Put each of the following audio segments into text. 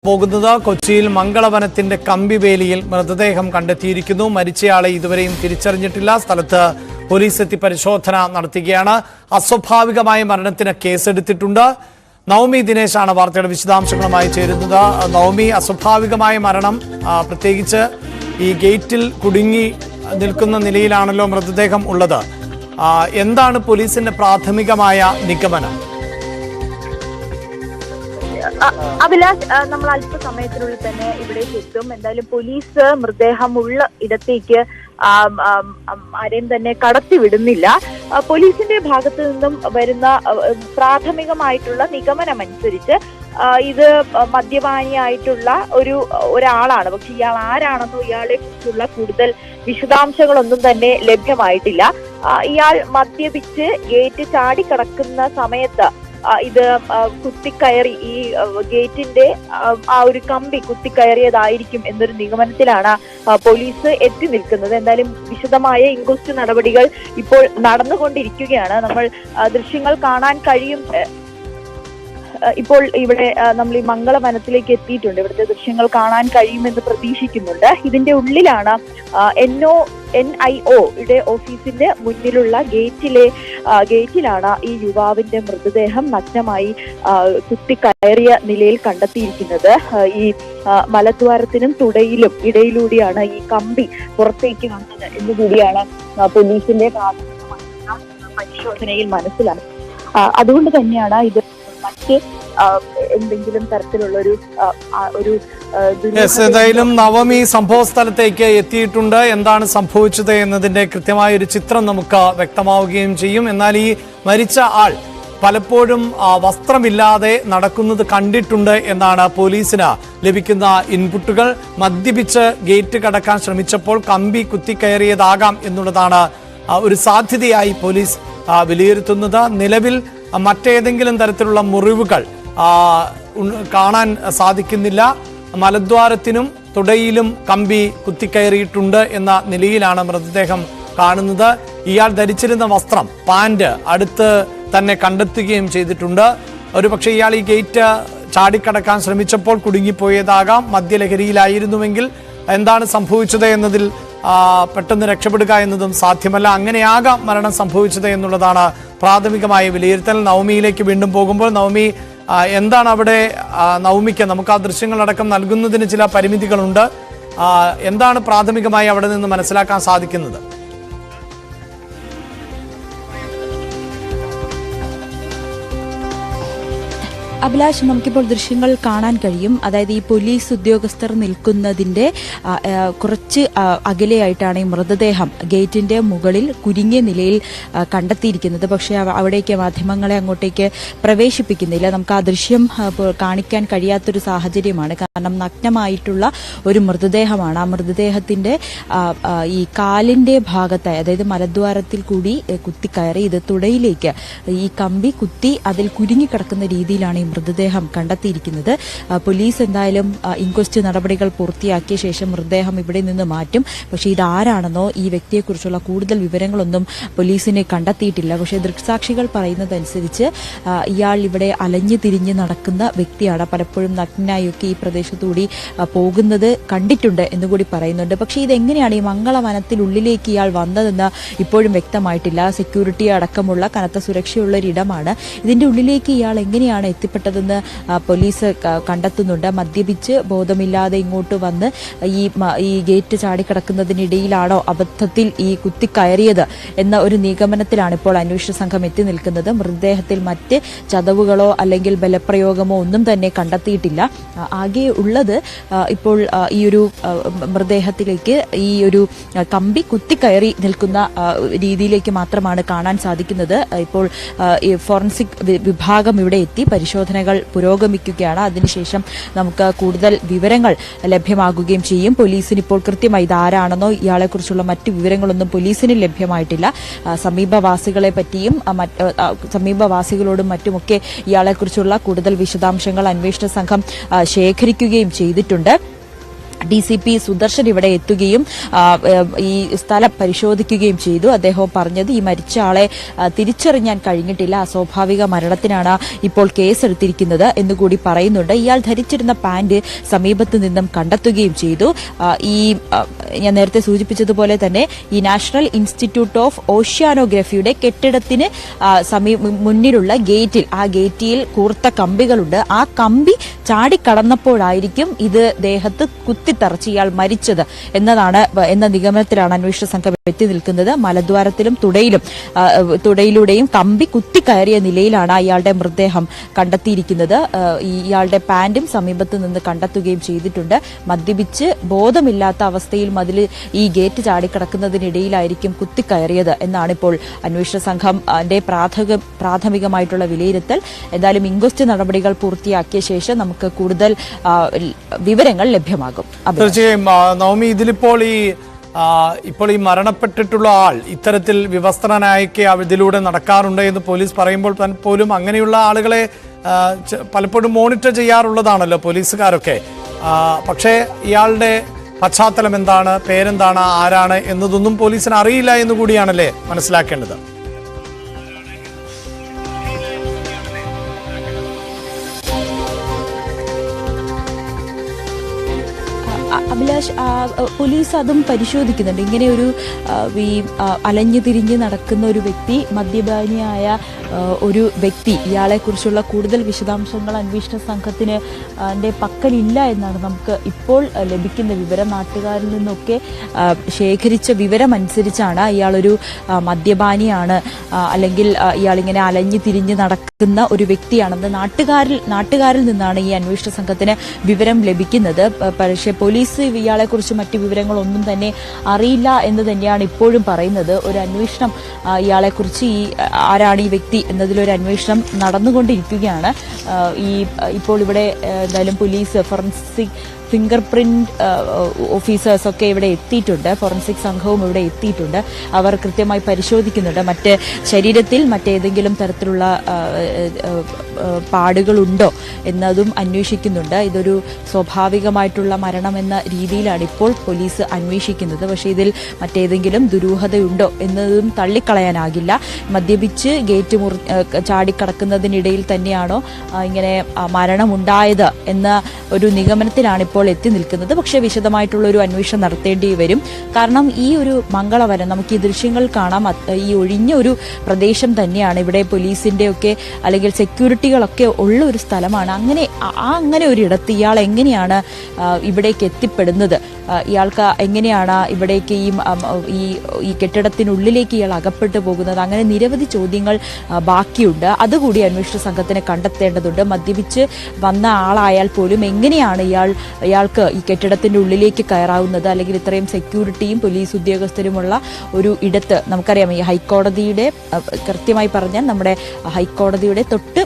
പോകുന്നത് കൊച്ചിയിൽ മംഗളവനത്തിന്റെ കമ്പിവേലിയിൽ മൃതദേഹം കണ്ടെത്തിയിരിക്കുന്നു. മരിച്ചയാളെ ഇതുവരെയും തിരിച്ചറിഞ്ഞിട്ടില്ല. സ്ഥലത്ത് പോലീസ് എത്തി പരിശോധന നടത്തുകയാണ്. അസ്വാഭാവികമായ മരണത്തിന് കേസെടുത്തിട്ടുണ്ട്. നവമി ദിനേശാണ് വാർത്തയുടെ വിശദാംശങ്ങളുമായി ചേരുന്നത്. നവമി, അസ്വാഭാവികമായ മരണം, പ്രത്യേകിച്ച് ഈ ഗേറ്റിൽ കുടുങ്ങി നിൽക്കുന്ന നിലയിലാണല്ലോ മൃതദേഹം ഉള്ളത്. എന്താണ് പോലീസിന്റെ പ്രാഥമികമായ നിഗമനം? അഭിലാഷ്, നമ്മൾ അല്പസമയത്തിനുള്ളിൽ തന്നെ ഇവിടേക്ക് എത്തും. എന്തായാലും പോലീസ് മൃതദേഹം ഉള്ള ഇടത്തേക്ക് ആരെയും തന്നെ കടത്തിവിടുന്നില്ല. പോലീസിന്റെ ഭാഗത്തു നിന്നും വരുന്ന പ്രാഥമികമായിട്ടുള്ള നിഗമനമനുസരിച്ച് ഇത് മദ്യപാനിയായിട്ടുള്ള ഒരാളാണ്. പക്ഷെ ഇയാൾ ആരാണെന്നോ ഇയാളെ കുറിച്ചുള്ള കൂടുതൽ വിശദാംശങ്ങളൊന്നും തന്നെ ലഭ്യമായിട്ടില്ല. ഇയാൾ മദ്യപിച്ച് ഗേറ്റ് ചാടിക്കടക്കുന്ന സമയത്ത് ഇത് കുത്തിക്കയറി, ഈ ഗേറ്റിന്റെ ആ ഒരു കമ്പി കുത്തിക്കയറിയതായിരിക്കും എന്നൊരു നിഗമനത്തിലാണ് പോലീസ് എത്തി നിൽക്കുന്നത്. എന്തായാലും വിശദമായ ഇൻക്വസ്റ്റ് നടപടികൾ ഇപ്പോൾ നടന്നുകൊണ്ടിരിക്കുകയാണ്. നമ്മൾ ദൃശ്യങ്ങൾ കാണാൻ കഴിയും. ഇപ്പോൾ ഇവിടെ നമ്മൾ ഈ മംഗളവനത്തിലേക്ക് എത്തിയിട്ടുണ്ട്. ഇവിടുത്തെ ദൃശ്യങ്ങൾ കാണാൻ കഴിയുമെന്ന് പ്രതീക്ഷിക്കുന്നുണ്ട്. ഇതിന്റെ ഉള്ളിലാണ് NIO യുടെ ഓഫീസിന്റെ മുന്നിലുള്ള ഗേറ്റിലാണ് ഈ യുവാവിന്റെ മൃതദേഹം നഗ്നമായി കുത്തിക്കയറിയ നിലയിൽ കണ്ടെത്തിയിരിക്കുന്നത്. ഈ മലദ്വാരത്തിനും തുടയിലും ഇടയിലൂടെയാണ് ഈ കമ്പി പുറത്തേക്ക് വന്നത് എന്നുകൂടിയാണ് പോലീസിന്റെ പരിശോധനയിൽ മനസ്സിലായത്. അതുകൊണ്ട് തന്നെയാണ് ഇത് മറ്റ് എന്തെങ്കിലും തരത്തിലുള്ള ഒരു എന്തായാലും നവമി സംഭവ സ്ഥലത്തേക്ക് എത്തിയിട്ടുണ്ട്. എന്താണ് സംഭവിച്ചത് എന്നതിന്റെ കൃത്യമായ ഒരു ചിത്രം നമുക്ക് വ്യക്തമാവുകയും ചെയ്യും. എന്നാൽ ഈ മരിച്ച ആൾ പലപ്പോഴും വസ്ത്രമില്ലാതെ നടക്കുന്നത് കണ്ടിട്ടുണ്ട് എന്നാണ് പോലീസിന് ലഭിക്കുന്ന ഇൻപുട്ടുകൾ. മദ്യപിച്ച് ഗേറ്റ് കടക്കാൻ ശ്രമിച്ചപ്പോൾ കമ്പി കുത്തിക്കയറിയതാകാം എന്നുള്ളതാണ് ഒരു സാധ്യതയായി പോലീസ് വിലയിരുത്തുന്നത്. നിലവിൽ മറ്റേതെങ്കിലും തരത്തിലുള്ള മുറിവുകൾ കാണാൻ സാധിക്കുന്നില്ല. മലദ്വാരത്തിനും തുടയിലും കമ്പി കുത്തിക്കയറിയിട്ടുണ്ട് എന്ന നിലയിലാണ് മൃതദേഹം കാണുന്നത്. ഇയാൾ ധരിച്ചിരുന്ന വസ്ത്രം, പാന്റ് അടുത്ത് തന്നെ കണ്ടെത്തുകയും ചെയ്തിട്ടുണ്ട്. ഒരുപക്ഷെ ഇയാൾ ഈ ഗേറ്റ് ചാടിക്കടക്കാൻ ശ്രമിച്ചപ്പോൾ കുടുങ്ങിപ്പോയതാകാം. മദ്യലഹരിയിലായിരുന്നുവെങ്കിൽ എന്താണ് സംഭവിച്ചത് എന്നതിൽ പെട്ടെന്ന് രക്ഷപ്പെടുക എന്നതും സാധ്യമല്ല. അങ്ങനെയാകാം മരണം സംഭവിച്ചത് എന്നുള്ളതാണ് പ്രാഥമികമായ വിലയിരുത്തൽ. നവമിയിലേക്ക് വീണ്ടും പോകുമ്പോൾ, നവമി, എന്താണ് അവിടെ നവമിക്ക് നമുക്ക് ആ ദൃശ്യങ്ങളടക്കം നൽകുന്നതിന് ചില പരിമിതികളുണ്ട്. എന്താണ് പ്രാഥമികമായി അവിടെ നിന്ന് മനസ്സിലാക്കാൻ സാധിക്കുന്നത്? അഭിലാഷ്, നമുക്കിപ്പോൾ ദൃശ്യങ്ങൾ കാണാൻ കഴിയും. അതായത് ഈ പോലീസ് ഉദ്യോഗസ്ഥർ നിൽക്കുന്നതിന്റെ കുറച്ച് അകലെയായിട്ടാണ് ഈ മൃതദേഹം ഗേറ്റിന്റെ മുകളിൽ കുരുങ്ങിയ നിലയിൽ കണ്ടെത്തിയിരിക്കുന്നത്. പക്ഷേ അവിടേക്ക് മാധ്യമങ്ങളെ അങ്ങോട്ടേക്ക് പ്രവേശിപ്പിക്കുന്നില്ല. നമുക്ക് ആ ദൃശ്യം കാണിക്കാൻ കഴിയാത്തൊരു സാഹചര്യമാണ്. കാരണം നഗ്നമായിട്ടുള്ള ഒരു മൃതദേഹമാണ്. ആ മൃതദേഹത്തിന്റെ ഈ കാലിന്റെ ഭാഗത്തായി, അതായത് മലദ്വാരത്തിൽ കൂടി കുത്തിക്കയറി ഇത് തുടയിലേക്ക് ഈ കമ്പി കുത്തി അതിൽ കുരുങ്ങിക്കിടക്കുന്ന രീതിയിലാണ് ഈ മൃതദേഹം കണ്ടെത്തിയിരിക്കുന്നത്. പോലീസ് എന്തായാലും ഇൻക്വസ്റ്റ് നടപടികൾ പൂർത്തിയാക്കിയ ശേഷം മൃതദേഹം ഇവിടെ നിന്ന് മാറ്റും. പക്ഷേ ഇതാരാണെന്നോ ഈ വ്യക്തിയെക്കുറിച്ചുള്ള കൂടുതൽ വിവരങ്ങളൊന്നും പോലീസിനെ കണ്ടെത്തിയിട്ടില്ല. പക്ഷേ ദൃക്സാക്ഷികൾ പറയുന്നതനുസരിച്ച് ഇയാൾ ഇവിടെ അലഞ്ഞു തിരിഞ്ഞ് നടക്കുന്ന വ്യക്തിയാണ്. പലപ്പോഴും നഗ്നായൊക്കെ ഈ പ്രദേശത്തുകൂടി പോകുന്നത് കണ്ടിട്ടുണ്ട് എന്നുകൂടി പറയുന്നുണ്ട്. പക്ഷേ ഇതെങ്ങനെയാണ് ഈ മംഗളവനത്തിനുള്ളിലേക്ക് ഇയാൾ വന്നതെന്ന് ഇപ്പോഴും വ്യക്തമായിട്ടില്ല. സെക്യൂരിറ്റി അടക്കമുള്ള കനത്ത സുരക്ഷയുള്ള ഒരിടമാണ്. ഇതിന്റെ ഉള്ളിലേക്ക് ഇയാൾ എങ്ങനെയാണ് എത്തിപ്പെട്ടതെന്ന് പോലീസ് കണ്ടെത്തുന്നുണ്ട്. മദ്യപിച്ച് ബോധമില്ലാതെ ഇങ്ങോട്ട് വന്ന് ഈ ഗേറ്റ് ചാടിക്കിടക്കുന്നതിനിടയിലാണോ അബദ്ധത്തിൽ ഈ കുത്തിക്കയറിയത് എന്ന ഒരു നിഗമനത്തിലാണ് ഇപ്പോൾ അന്വേഷണ സംഘം എത്തി നിൽക്കുന്നത്. മൃതദേഹത്തിൽ മറ്റ് ചതവുകളോ അല്ലെങ്കിൽ ബലപ്രയോഗമോ ഒന്നും തന്നെ കണ്ടെത്തിയിട്ടില്ല. ആകെ ഉള്ളത് ഇപ്പോൾ ഈ ഒരു മൃതദേഹത്തിലേക്ക് ഈ ഒരു കമ്പി കുത്തിക്കയറി നിൽക്കുന്ന രീതിയിലേക്ക് മാത്രമാണ് കാണാൻ സാധിക്കുന്നത്. ഇപ്പോൾ ഫോറൻസിക് വിഭാഗം ഇവിടെ എത്തി പരിശോധനകൾ പുരോഗമിക്കുകയാണ്. അതിനുശേഷം നമുക്ക് കൂടുതൽ വിവരങ്ങൾ ലഭ്യമാകുകയും ചെയ്യും. പോലീസിന് ഇപ്പോൾ കൃത്യമായി ഇതാരാണെന്നോ ഇയാളെക്കുറിച്ചുള്ള മറ്റു വിവരങ്ങളൊന്നും പോലീസിന് ലഭ്യമായിട്ടില്ല. സമീപവാസികളെ പറ്റിയും സമീപവാസികളോടും മറ്റുമൊക്കെ ഇയാളെക്കുറിച്ചുള്ള കൂടുതൽ വിശദാംശങ്ങൾ അന്വേഷണ സംഘം ശേഖരിക്കുകയും ചെയ്തിട്ടുണ്ട്. DCP സുദർശൻ ഇവിടെ എത്തുകയും ഈ സ്ഥലം പരിശോധിക്കുകയും ചെയ്തു. അദ്ദേഹം പറഞ്ഞത് ഈ മരിച്ച ആളെ തിരിച്ചറിയാൻ കഴിഞ്ഞിട്ടില്ല, അസ്വാഭാവിക മരണത്തിനാണ് ഇപ്പോൾ കേസെടുത്തിരിക്കുന്നത് എന്നുകൂടി പറയുന്നുണ്ട്. ഇയാൾ ധരിച്ചിരുന്ന പാന്റ് സമീപത്ത് നിന്നും കണ്ടെത്തുകയും ചെയ്തു. ഞാൻ നേരത്തെ സൂചിപ്പിച്ചതുപോലെ തന്നെ ഈ നാഷണൽ ഇൻസ്റ്റിറ്റ്യൂട്ട് ഓഫ് ഓഷ്യാനോഗ്രഫിയുടെ കെട്ടിടത്തിന് മുന്നിലുള്ള ഗേറ്റിൽ കൂർത്ത കമ്പികളുണ്ട്. ആ കമ്പി ചാടിക്കടന്നപ്പോഴായിരിക്കും ഇത് ദേഹത്ത് കുത്തിത്തറച്ച് ഇയാൾ മരിച്ചത് എന്ന നിഗമനത്തിലാണ് അന്വേഷണ സംഘം എത്തി നിൽക്കുന്നത്. മലദ്വാരത്തിലും തുടയിലൂടെയും കമ്പി കുത്തിക്കയറിയ നിലയിലാണ് ഇയാളുടെ മൃതദേഹം കണ്ടെത്തിയിരിക്കുന്നത്. ഇയാളുടെ പാന്റും സമീപത്ത് നിന്ന് കണ്ടെത്തുകയും ചെയ്തിട്ടുണ്ട്. മദ്യപിച്ച് ബോധമില്ലാത്ത അവസ്ഥയിൽ ഈ ഗേറ്റ് ചാടിക്കിടക്കുന്നതിനിടയിലായിരിക്കും കുത്തിക്കയറിയത് എന്നാണ് ഇപ്പോൾ അന്വേഷണ സംഘത്തിന്റെ പ്രാഥമികമായിട്ടുള്ള വിലയിരുത്തൽ. എന്തായാലും ഇൻക്വസ്റ്റ് നടപടികൾ പൂർത്തിയാക്കിയ ശേഷം നമുക്ക് കൂടുതൽ വിവരങ്ങൾ ലഭ്യമാകും. തീർച്ചയായും നവമി, ഇതിലിപ്പോൾ ഈ മരണപ്പെട്ടിട്ടുള്ള ആൾ ഇത്തരത്തിൽ വിവസ്ത്രനായൊക്കെ ഇതിലൂടെ നടക്കാറുണ്ട് എന്ന് പോലീസ് പറയുമ്പോൾ പോലും അങ്ങനെയുള്ള ആളുകളെ പലപ്പോഴും മോണിറ്റർ ചെയ്യാറുള്ളതാണല്ലോ പോലീസുകാരൊക്കെ. പക്ഷേ ഇയാളുടെ പശ്ചാത്തലം എന്താണ്, പേരെന്താണ്, ആരാണ് എന്നതൊന്നും പോലീസിന് അറിയില്ല എന്ന് കൂടിയാണല്ലേ മനസ്സിലാക്കേണ്ടത്. അഭിലാഷ്, പോലീസ് അതും പരിശോധിക്കുന്നുണ്ട്. ഇങ്ങനെ ഒരു അലഞ്ഞു തിരിഞ്ഞ് നടക്കുന്ന ഒരു വ്യക്തി, മദ്യപാനിയായ ഒരു വ്യക്തി, ഇയാളെക്കുറിച്ചുള്ള കൂടുതൽ വിശദാംശങ്ങൾ അന്വേഷണ സംഘത്തിന് പക്കലില്ല എന്നാണ് നമുക്ക് ഇപ്പോൾ ലഭിക്കുന്ന വിവരം. നാട്ടുകാരിൽ നിന്നൊക്കെ ശേഖരിച്ച വിവരമനുസരിച്ചാണ് ഇയാളൊരു മദ്യപാനിയാണ്, അല്ലെങ്കിൽ ഇയാളിങ്ങനെ അലഞ്ഞു തിരിഞ്ഞ് നടക്കുന്ന ഒരു വ്യക്തിയാണെന്ന് നാട്ടുകാരിൽ നിന്നാണ് ഈ അന്വേഷണ സംഘത്തിന് വിവരം ലഭിക്കുന്നത്. പക്ഷേ പോലീസ് ഇയാളെക്കുറിച്ച് മറ്റു വിവരങ്ങളൊന്നും തന്നെ അറിയില്ല എന്ന് തന്നെയാണ് ഇപ്പോഴും പറയുന്നത്. ഒരു അന്വേഷണം ഇയാളെക്കുറിച്ച് ആരാണ് ഈ വ്യക്തി എന്നതിലൊരു അന്വേഷണം നടന്നുകൊണ്ടിരിക്കുകയാണ്. ഇപ്പോൾ ഇവിടെ എന്തായാലും പോലീസ് ഫോറൻസിക് ഫിംഗർ പ്രിന്റ് ഓഫീസേഴ്സൊക്കെ ഇവിടെ എത്തിയിട്ടുണ്ട്. ഫോറൻസിക് സംഘവും ഇവിടെ എത്തിയിട്ടുണ്ട്. അവർ കൃത്യമായി പരിശോധിക്കുന്നുണ്ട്. ശരീരത്തിൽ മറ്റേതെങ്കിലും തരത്തിലുള്ള പാടുകളുണ്ടോ എന്നതും അന്വേഷിക്കുന്നുണ്ട്. ഇതൊരു സ്വാഭാവികമായിട്ടുള്ള മരണമെന്ന രീതിയിലാണ് ഇപ്പോൾ പോലീസ് അന്വേഷിക്കുന്നത്. പക്ഷേ ഇതിൽ മറ്റേതെങ്കിലും ദുരൂഹതയുണ്ടോ എന്നതും തള്ളിക്കളയാനാകില്ല. മദ്യപിച്ച് ഗേറ്റ് ചാടിക്കടക്കുന്നതിനിടയിൽ തന്നെയാണോ ഇങ്ങനെ മരണമുണ്ടായത് എന്ന ഒരു നിഗമനത്തിലാണ് ഇപ്പോൾ എത്തി നിൽക്കുന്നത്. പക്ഷേ വിശദമായിട്ടുള്ള ഒരു അന്വേഷണം നടത്തേണ്ടി വരും. കാരണം ഈ ഒരു മംഗളവനം, നമുക്ക് ഈ ദൃശ്യങ്ങൾ കാണാം, ഈ ഒഴിഞ്ഞ ഒരു പ്രദേശം തന്നെയാണ്. ഇവിടെ പോലീസിന്റെ ഒക്കെ അല്ലെങ്കിൽ സെക്യൂരിറ്റികളൊക്കെ ഉള്ള ഒരു സ്ഥലമാണ്. അങ്ങനെ ഒരിടത്ത് ഇയാൾ എങ്ങനെയാണ് ഇവിടേക്ക് എത്തിപ്പെടുന്നത്, ഇയാൾക്ക് എങ്ങനെയാണ് ഇവിടേക്ക് ഈ കെട്ടിടത്തിനുള്ളിലേക്ക് ഇയാൾ അകപ്പെട്ടു പോകുന്നത്, അങ്ങനെ നിരവധി ചോദ്യങ്ങൾ ബാക്കിയുണ്ട്. അതുകൂടി അന്വേഷണ സംഘത്തിന് കണ്ടെത്തേണ്ടതുണ്ട്. മദ്യപിച്ച് വന്ന ആളായാൽ പോലും എങ്ങനെയാണ് ഇയാൾക്ക് ഈ കെട്ടിടത്തിന്റെ ഉള്ളിലേക്ക് കയറാവുന്നത്, അല്ലെങ്കിൽ ഇത്രയും സെക്യൂരിറ്റിയും പോലീസ് ഉദ്യോഗസ്ഥരുമുള്ള ഒരു ഇടത്ത്. നമുക്കറിയാം, ഈ ഹൈക്കോടതിയുടെ, കൃത്യമായി പറഞ്ഞാൽ നമ്മുടെ ഹൈക്കോടതിയുടെ തൊട്ട്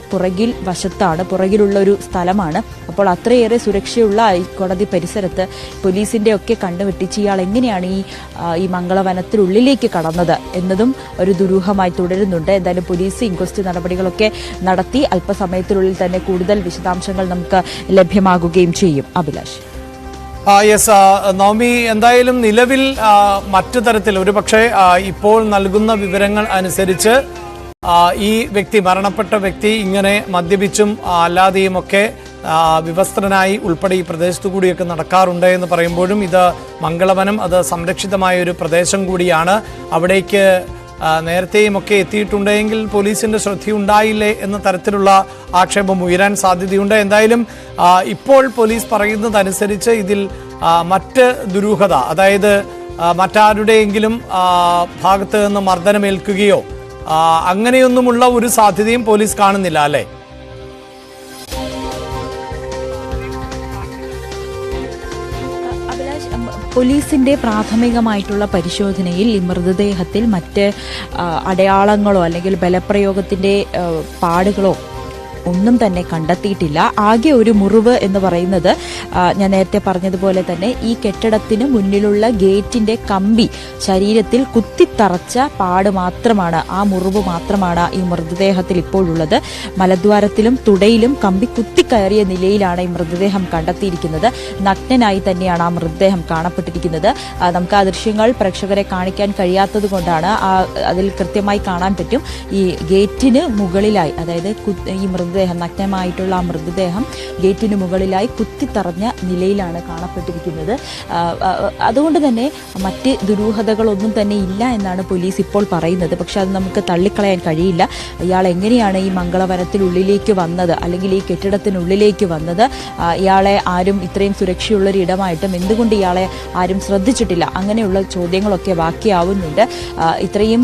പുറകിലുള്ള ഒരു സ്ഥലമാണ്. അപ്പോൾ അത്രയേറെ സുരക്ഷയുള്ള ഹൈക്കോടതി പരിസരത്ത് പോലീസിന്റെ ഒക്കെ കണ്ടുവെട്ടിച്ച് ഇയാൾ എങ്ങനെയാണ് ഈ മംഗളവനത്തിനുള്ളിലേക്ക് കടന്നത് എന്നതും ഒരു ദുരൂഹമായി തുടരുന്നുണ്ട്. എന്തായാലും പോലീസ് ഇൻക്വസ്റ്റ് നടപടികളൊക്കെ നടത്തി അല്പസമയത്തിനുള്ളിൽ തന്നെ കൂടുതൽ വിശദാംശങ്ങൾ നമുക്ക് ലഭ്യമാകുകയും ചെയ്യും. അഭിലാഷ്. യെസ് നവമി, എന്തായാലും നിലവിൽ മറ്റു തരത്തിൽ ഒരുപക്ഷെ ഇപ്പോൾ നൽകുന്ന വിവരങ്ങൾ അനുസരിച്ച് ഈ മരണപ്പെട്ട വ്യക്തി ഇങ്ങനെ മദ്യപിച്ചും അല്ലാതെയുമൊക്കെ വിവസ്ത്രനായി ഉൾപ്പെടെ ഈ പ്രദേശത്തു കൂടിയൊക്കെ നടക്കാറുണ്ട് എന്ന് പറയുമ്പോഴും ഇത് മംഗളവനം, അത് സംരക്ഷിതമായ ഒരു പ്രദേശം കൂടിയാണ്. അവിടേക്ക് നേരത്തെയുമൊക്കെ എത്തിയിട്ടുണ്ടെങ്കിൽ പോലീസിന്റെ ശ്രദ്ധയുണ്ടായില്ലേ എന്ന തരത്തിലുള്ള ആക്ഷേപം ഉയരാൻ സാധ്യതയുണ്ട്. എന്തായാലും ഇപ്പോൾ പോലീസ് പറയുന്നതനുസരിച്ച് ഇതിൽ മറ്റ് ദുരൂഹത, അതായത് മറ്റാരുടെയെങ്കിലും ഭാഗത്ത് നിന്ന് മർദ്ദനമേൽക്കുകയോ അങ്ങനെയൊന്നുമുള്ള ഒരു സാധ്യതയും പോലീസ് കാണുന്നില്ല, അല്ലേ? പോലീസിന്റെ പ്രാഥമികമായിട്ടുള്ള പരിശോധനയിൽ ഈ മൃതദേഹത്തിൽ മറ്റ് അടയാളങ്ങളോ അല്ലെങ്കിൽ ബലപ്രയോഗത്തിന്റെ പാടുകളോ ഒന്നും തന്നെ കണ്ടെത്തിയിട്ടില്ല. ആകെ ഒരു മുറിവ് എന്ന് പറയുന്നത് ഞാൻ നേരത്തെ പറഞ്ഞതുപോലെ തന്നെ ഈ കെട്ടിടത്തിന് മുന്നിലുള്ള ഗേറ്റിന്റെ കമ്പി ശരീരത്തിൽ കുത്തിത്തറച്ച പാട് മാത്രമാണ്, ആ മുറിവ് മാത്രമാണ് ഈ മൃതദേഹത്തിൽ ഇപ്പോഴുള്ളത്. മലദ്വാരത്തിലും തുടയിലും കമ്പി കുത്തിക്കയറിയ നിലയിലാണ് ഈ മൃതദേഹം കണ്ടെത്തിയിരിക്കുന്നത്. നഗ്നനായി തന്നെയാണ് ആ മൃതദേഹം കാണപ്പെട്ടിരിക്കുന്നത്. നമുക്ക് ആ ദൃശ്യങ്ങൾ പ്രേക്ഷകരെ കാണിക്കാൻ കഴിയാത്തത് കൊണ്ടാണ് അതിൽ കൃത്യമായി കാണാൻ പറ്റും. ഈ ഗേറ്റിന് മുകളിലായി, അതായത് ഈ മൃതദേഹം, നഗ്നമായിട്ടുള്ള ആ മൃതദേഹം ഗേറ്റിന് മുകളിലായി കുത്തിത്തറഞ്ഞ നിലയിലാണ് കാണപ്പെട്ടിരിക്കുന്നത്. അതുകൊണ്ട് തന്നെ മറ്റ് ദുരൂഹതകളൊന്നും തന്നെ ഇല്ല എന്നാണ് പോലീസ് ഇപ്പോൾ പറയുന്നത്. പക്ഷെ അത് നമുക്ക് തള്ളിക്കളയാൻ കഴിയില്ല. ഇയാൾ എങ്ങനെയാണ് ഈ മംഗളവനത്തിനുള്ളിലേക്ക് വന്നത്, അല്ലെങ്കിൽ ഈ കെട്ടിടത്തിനുള്ളിലേക്ക് വന്നത്? ഇയാളെ ആരും ഇത്രയും സുരക്ഷയുള്ളൊരു ഇടമായിട്ടും എന്തുകൊണ്ട് ഇയാളെ ആരും ശ്രദ്ധിച്ചിട്ടില്ല? അങ്ങനെയുള്ള ചോദ്യങ്ങളൊക്കെ ബാക്കിയാവുന്നുണ്ട്. ഇത്രയും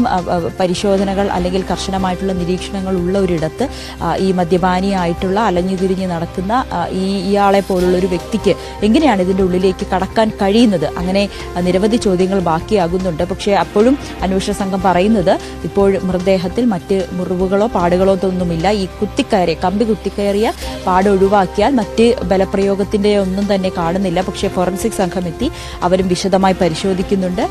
പരിശോധനകൾ അല്ലെങ്കിൽ കർശനമായിട്ടുള്ള നിരീക്ഷണങ്ങൾ ഉള്ള ഒരിടത്ത് ഈ മദ്യപാനിയായിട്ടുള്ള അലഞ്ഞുതിരിഞ്ഞ് നടക്കുന്ന ഇയാളെ പോലുള്ള ഒരു വ്യക്തിക്ക് എങ്ങനെയാണ് ഇതിൻ്റെ ഉള്ളിലേക്ക് കടക്കാൻ കഴിയുന്നത്? അങ്ങനെ നിരവധി ചോദ്യങ്ങൾ ബാക്കിയാകുന്നുണ്ട്. പക്ഷേ അപ്പോഴും അന്വേഷണ സംഘം പറയുന്നത് ഇപ്പോൾ മൃതദേഹത്തിൽ മറ്റ് മുറിവുകളോ പാടുകളോ ഒന്നുമില്ല. ഈ കമ്പി കുത്തിക്കയറിയ പാട് ഒഴിവാക്കിയാൽ മറ്റ് ബലപ്രയോഗത്തിന്റെ ഒന്നും തന്നെ കാണുന്നില്ല. പക്ഷേ ഫോറൻസിക് സംഘം എത്തി, അവരും വിശദമായി പരിശോധിക്കുന്നുണ്ട്.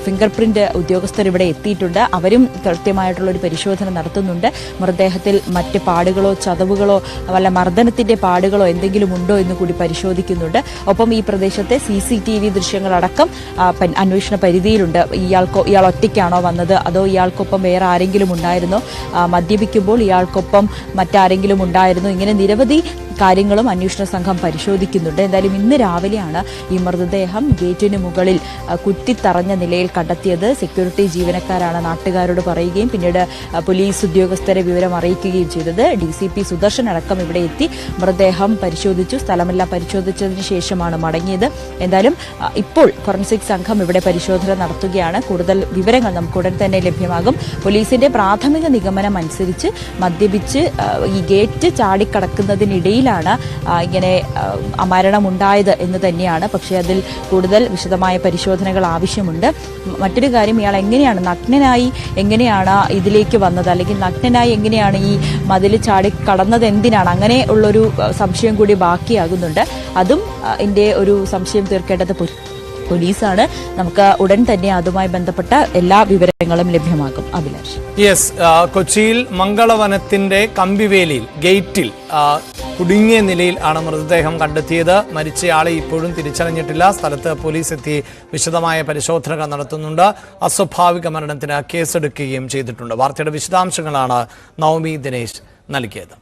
ഫിംഗർ പ്രിന്റ് ഉദ്യോഗസ്ഥർ ഇവിടെ എത്തിയിട്ടുണ്ട്. അവരും കൃത്യമായിട്ടുള്ള ഒരു പരിശോധന നടത്തുന്നുണ്ട്. മൃതദേഹത്തിൽ മറ്റ് പാടുകളോ ചതവുകളോ വല്ല മർദ്ദനത്തിന്റെ പാടുകളോ എന്തെങ്കിലും ഉണ്ടോ എന്ന് കൂടി പരിശോധിക്കുന്നുണ്ട്. ഒപ്പം ഈ പ്രദേശത്തെ CCTV ദൃശ്യങ്ങളടക്കം അന്വേഷണ പരിധിയിലുണ്ട്. ഇയാൾ ഒറ്റയ്ക്കാണോ വന്നത്, അതോ ഇയാൾക്കൊപ്പം വേറെ ആരെങ്കിലും ഉണ്ടായിരുന്നോ, മദ്യപിക്കുമ്പോൾ ഇയാൾക്കൊപ്പം മറ്റാരെങ്കിലും ഉണ്ടായിരുന്നു? ഇങ്ങനെ നിരവധി കാര്യങ്ങളും അന്വേഷണ സംഘം പരിശോധിക്കുന്നുണ്ട്. എന്തായാലും ഇന്ന് രാവിലെയാണ് ഈ മൃതദേഹം ഗേറ്റിന് മുകളിൽ കുത്തിത്തറഞ്ഞ നിലയിൽ കണ്ടെത്തിയത്. സെക്യൂരിറ്റി ജീവനക്കാരാണ് നാട്ടുകാരോട് പറയുകയും പിന്നീട് പോലീസ് ഉദ്യോഗസ്ഥരെ വിവരം അറിയിക്കുകയും ചെയ്തത്. DCP സുദർശൻ അടക്കം ഇവിടെ എത്തി മൃതദേഹം പരിശോധിച്ചു. സ്ഥലമെല്ലാം പരിശോധിച്ചതിന് ശേഷമാണ് മടങ്ങിയത്. എന്തായാലും ഇപ്പോൾ ഫോറൻസിക് സംഘം ഇവിടെ പരിശോധന നടത്തുകയാണ്. കൂടുതൽ വിവരങ്ങൾ നമുക്ക് ഉടൻ തന്നെ ലഭ്യമാകും. പോലീസിന്റെ പ്രാഥമിക നിഗമനം അനുസരിച്ച് മദ്യപിച്ച് ഈ ഗേറ്റ് ചാടിക്കടക്കുന്നതിനിടയിൽ ഇങ്ങനെ മരണമുണ്ടായത് എന്ന് തന്നെയാണ്. പക്ഷേ അതിൽ കൂടുതൽ വിശദമായ പരിശോധനകൾ ആവശ്യമുണ്ട്. മറ്റൊരു കാര്യം, ഇയാൾ എങ്ങനെയാണ് നഗ്നനായി എങ്ങനെയാണ് ഇതിലേക്ക് വന്നത്, അല്ലെങ്കിൽ നഗ്നനായി എങ്ങനെയാണ് ഈ മതിൽ ചാടി കടന്നത്, എന്തിനാണ്? അങ്ങനെ ഉള്ളൊരു സംശയം കൂടി ബാക്കിയാകുന്നുണ്ട്. അതും എൻ്റെ ഒരു സംശയം തീർക്കേണ്ടത് പോലീസാണ്. നമുക്ക് ഉടൻ തന്നെ അതുമായി ബന്ധപ്പെട്ട എല്ലാ വിവരങ്ങളും ലഭ്യമാകും. അഭിലാഷ്. യെസ്, കൊച്ചിയിൽ മംഗളവനത്തിന്റെ കമ്പിവേലിയിൽ ഗേറ്റിൽ കുടുങ്ങിയ നിലയിൽ ആണ് മൃതദേഹം കണ്ടെത്തിയത്. മരിച്ചയാളെ ഇപ്പോഴും തിരിച്ചറിഞ്ഞിട്ടില്ല. സ്ഥലത്ത് പോലീസ് എത്തി വിശദമായ പരിശോധനകൾ നടത്തുന്നുണ്ട്. അസ്വാഭാവിക മരണത്തിന് കേസെടുക്കുകയും ചെയ്തിട്ടുണ്ട്. വാർത്തയുടെ വിശദാംശങ്ങളാണ് നവമി ദിനേശ് നൽകിയത്.